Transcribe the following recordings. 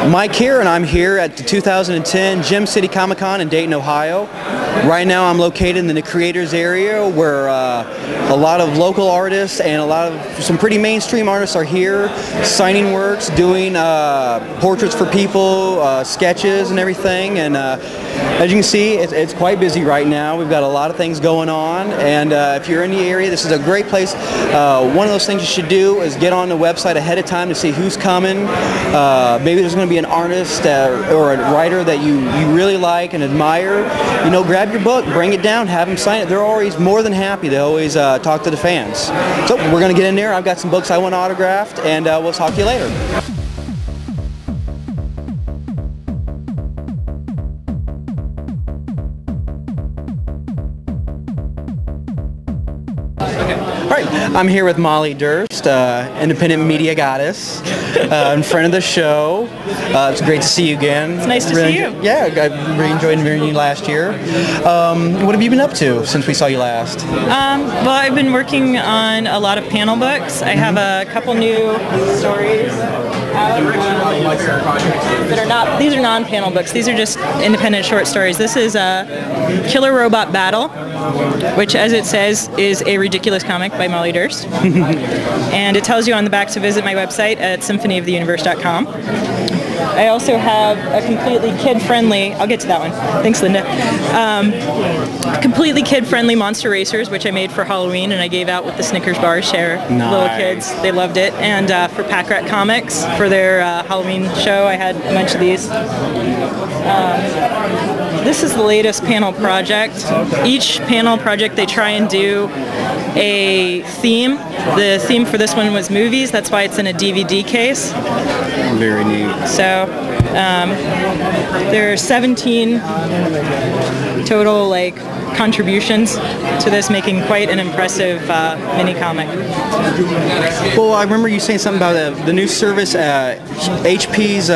Mike here, and I'm here at the 2010 Gem City Comic Con in Dayton, Ohio. Right now I'm located in the creators area where a lot of local artists and some pretty mainstream artists are here signing works, doing portraits for people, sketches and everything. And as you can see, it's quite busy right now. We've got a lot of things going on, and if you're in the area, this is a great place. One of those things you should do is get on the website ahead of time to see who's coming. Maybe there's going to be an artist or a writer that you really like and admire. You know, grab your book, bring it down, have them sign it. They're always more than happy. They always talk to the fans. So we're going to get in there. I've got some books I want autographed, and we'll talk to you later. Alright, I'm here with Molly Durst, independent media goddess, in front of the show. It's great to see you again. It's nice to see you. Yeah, I really enjoyed meeting you last year. What have you been up to since we saw you last? Well, I've been working on a lot of panel books. I have a couple new stories out that are not, these are non-panel books. These are just independent short stories. This is Killer Robot Battle, which, as it says, is a ridiculous comic by Molly Durst. And it tells you on the back to visit my website at symphonyoftheuniverse.com. I also have a completely kid-friendly, I'll get to that one, thanks Linda, completely kid-friendly Monster Racers, which I made for Halloween and I gave out with the Snickers bar share. Nice. Little kids, they loved it. And for Pack Rat Comics, for their Halloween show, I had a bunch of these. This is the latest panel project. Each panel project they try and do a theme. The theme for this one was movies, that's why it's in a DVD case. Very neat. So there are 17 total contributions to this, making quite an impressive mini comic. Well, I remember you saying something about the new service, HP's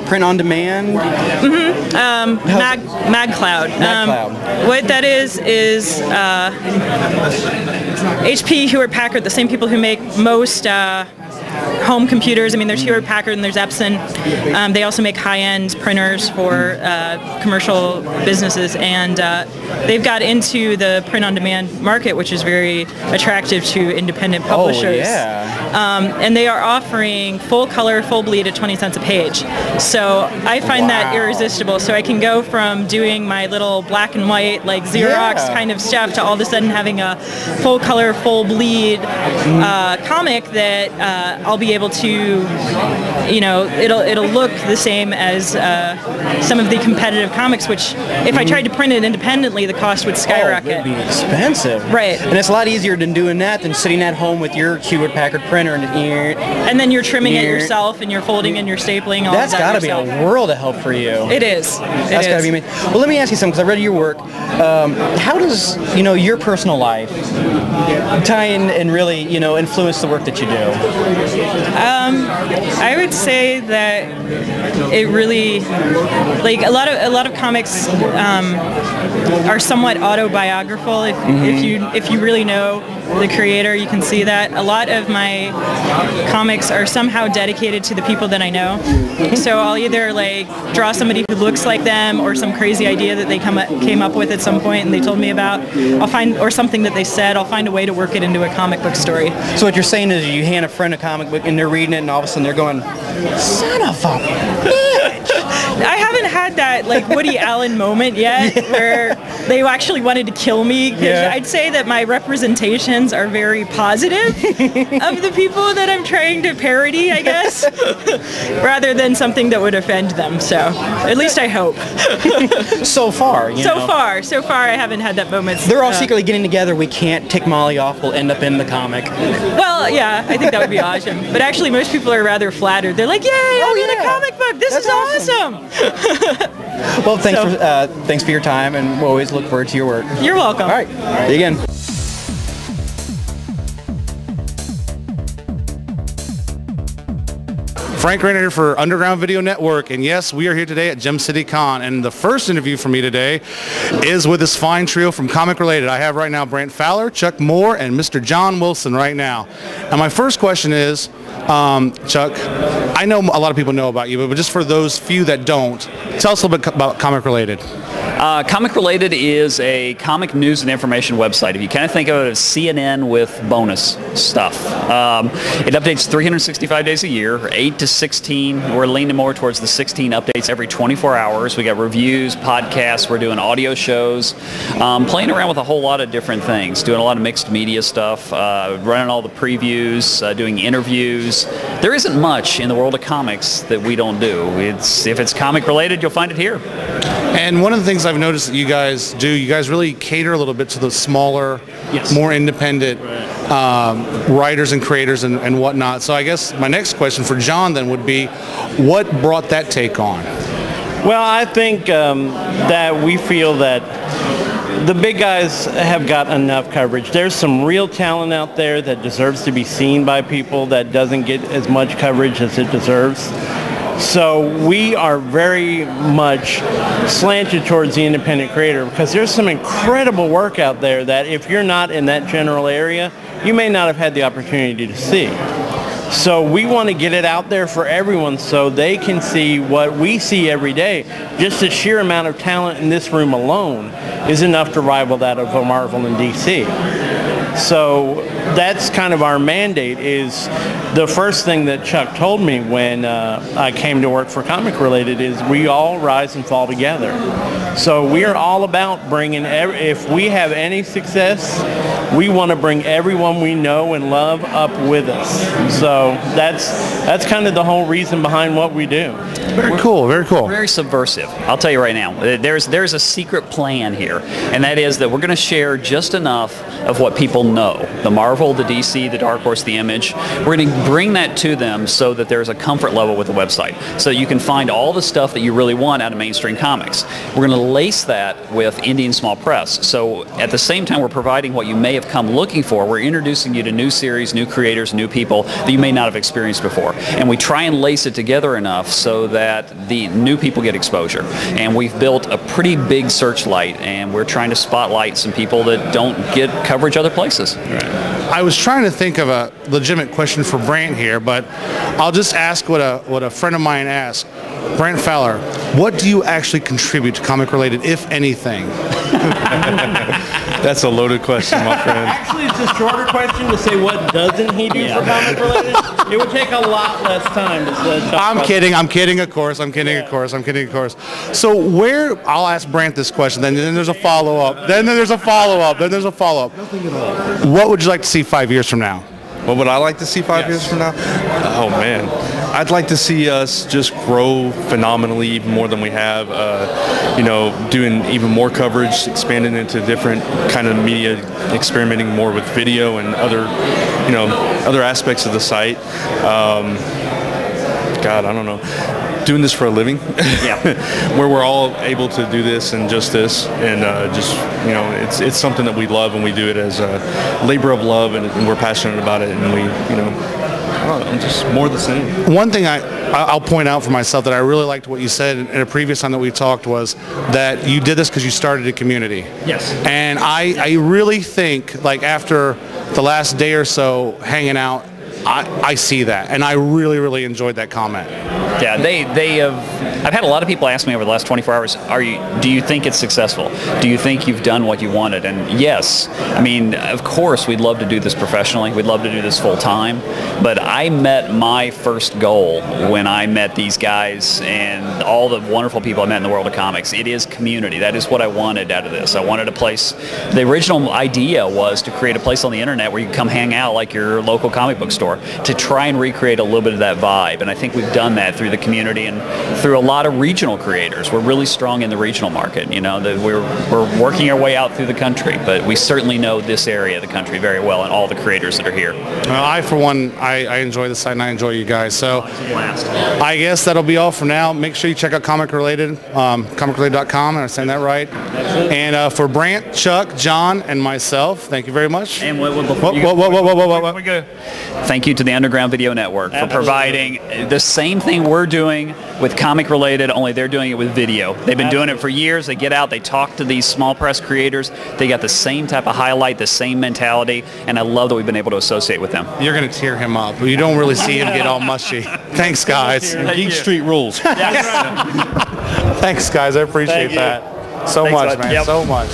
print on demand. Mm-hmm. MagCloud. MagCloud. What that is HP, Hewlett Packard, the same people who make most home computers. I mean, there's Hewlett Packard and there's Epson. They also make high-end printers for commercial businesses, and they've got into the print-on-demand market, which is very attractive to independent publishers. Oh, yeah. And they are offering full color, full bleed at 20 cents a page. So I find that irresistible. So I can go from doing my little black and white, Xerox kind of stuff, to all of a sudden having a full color, full bleed comic that I'll be able to, it'll look the same as some of the competitive comics, which if I tried to print it independently, the cost would skyrocket. Oh, it would be expensive. Right. And it's a lot easier than doing that than sitting at home with your Hewlett Packard printer and then you're trimming it yourself, and you're folding and you're stapling all That's of that got to be a world of help for you. It is. That's got to be amazing. Well, let me ask you something, because I read your work. How does, your personal life tie in and really, influence the work that you do? I would say that it really, a lot of comics are somewhat autobiographical. If you really know the creator, you can see that. A lot of my comics are somehow dedicated to the people that I know. So I'll either draw somebody who looks like them, or some crazy idea that they came up with at some point and they told me about. Or something that they said. I'll find a way to work it into a comic book story. So what you're saying is you hand a friend a comic book and they're reading it, and all of a sudden they're going, "Son of a bitch!" I haven't had that Woody Allen moment yet where they actually wanted to kill me. I'd say that my representations are very positive of the people that I'm trying to parody, I guess, rather than something that would offend them. So at least I hope. So far, So far, I haven't had that moment. They're all secretly getting together. We can't tick Molly off. We'll end up in the comic. Well, yeah, I think that would be awesome. But actually, most people are rather flattered. They're like, "Yay, I'm in a comic book! This is awesome!" Well, thanks for your time, and we'll always look forward to your work. You're welcome. All right, see you again. Frank Rainer here for Underground Video Network, and yes, we are here today at Gem City Con, and the first interview for me today is with this fine trio from Comic Related. I have right now Brant Fowler, Chuck Moore, and Mr. John Wilson right now. And my first question is, Chuck, I know a lot of people know about you, but just for those few that don't, tell us a little bit about Comic Related. Comic Related is a comic news and information website. If you kind of think of it as CNN with bonus stuff. It updates 365 days a year, 8 to 16. We're leaning more towards the 16 updates every 24 hours. We got reviews, podcasts, we're doing audio shows, playing around with a whole lot of different things, doing a lot of mixed media stuff, running all the previews, doing interviews. There isn't much in the world of comics that we don't do. If it's comic related, you'll find it here. And one of the things I've noticed that you guys do, you guys really cater a little bit to the smaller, yes, more independent writers and creators and whatnot. So I guess my next question for John then would be, what brought that take on? Well, I think that we feel that the big guys have got enough coverage. There's some real talent out there that deserves to be seen by people that doesn't get as much coverage as it deserves. So we are very much slanted towards the independent creator because there's some incredible work out there that if you're not in that general area, you may not have had the opportunity to see. So we want to get it out there for everyone so they can see what we see every day. Just the sheer amount of talent in this room alone is enough to rival that of a Marvel and DC. So that's kind of our mandate. Is the first thing that Chuck told me when I came to work for Comic Related is we all rise and fall together. So we are all about bringing, if we have any success, we want to bring everyone we know and love up with us. So that's kind of the whole reason behind what we do. Very cool, very cool. Very subversive. I'll tell you right now, there's a secret plan here, and that is that we're going to share just enough of what people know. The Marvel, the DC, the Dark Horse, the Image. We're going to bring that to them so that there's a comfort level with the website. So you can find all the stuff that you really want out of mainstream comics. We're going to lace that with indie and small press. So at the same time we're providing what you may have come looking for, we're introducing you to new series, new creators, new people that you may not have experienced before. And we try and lace it together enough so that the new people get exposure. And we've built a pretty big searchlight, and we're trying to spotlight some people that don't get coverage other places. Right. I was trying to think of a legitimate question for Brant here, but I'll just ask what a friend of mine asked. Brant Fowler, what do you actually contribute to Comic Related, if anything? That's a loaded question, my friend. Actually, it's a shorter question to say what doesn't he do for Comic Related. It would take a lot less time to talk I'm kidding, of course. I'm kidding, of course. So I'll ask Brant this question, then there's a follow-up. Then there's a follow-up. What would you like to see 5 years from now? What would I like to see 5 years from now? Oh, man. I'd like to see us just grow phenomenally, even more than we have. Doing even more coverage, expanding into different kind of media, experimenting more with video and other aspects of the site. God, I don't know. Doing this for a living, where we're all able to do this and just this, and it's something that we love, and we do it as a labor of love, and we're passionate about it, and we, just more the same. One thing I'll point out for myself that I really liked what you said in a previous time that we talked was that you did this because you started a community. Yes. And I really think, like, after the last day or so hanging out, I see that, and I really, really enjoyed that comment. Yeah, they have. I've had a lot of people ask me over the last 24 hours, do you think it's successful? Do you think you've done what you wanted? And yes, I mean, of course, we'd love to do this professionally. We'd love to do this full time. But I met my first goal when I met these guys and all the wonderful people I met in the world of comics. It is community. That is what I wanted out of this. I wanted a place. The original idea was to create a place on the internet where you can come hang out like your local comic book store, to try and recreate a little bit of that vibe. And I think we've done that through to the community and through a lot of regional creators. We're really strong in the regional market. You know, we're working our way out through the country, but we certainly know this area of the country very well and all the creators that are here. Well, I, for one, I enjoy the site and I enjoy you guys. So It's a blast. I guess that'll be all for now. Make sure you check out Comic Related, comicrelated.com. Am I saying that right? And for Brant, Chuck, John, and myself, thank you very much. And what, What? thank you to the Underground Video Network for providing the same thing we're doing with Comic Related, only they're doing it with video. They've been doing it for years. They get out, they talk to these small press creators. They got the same type of highlight, the same mentality, and I love that we've been able to associate with them. You're going to tear him up. You don't really see him get all mushy. Thanks, guys. Geek Street rules. Thanks, guys. I appreciate that so much, man. So much.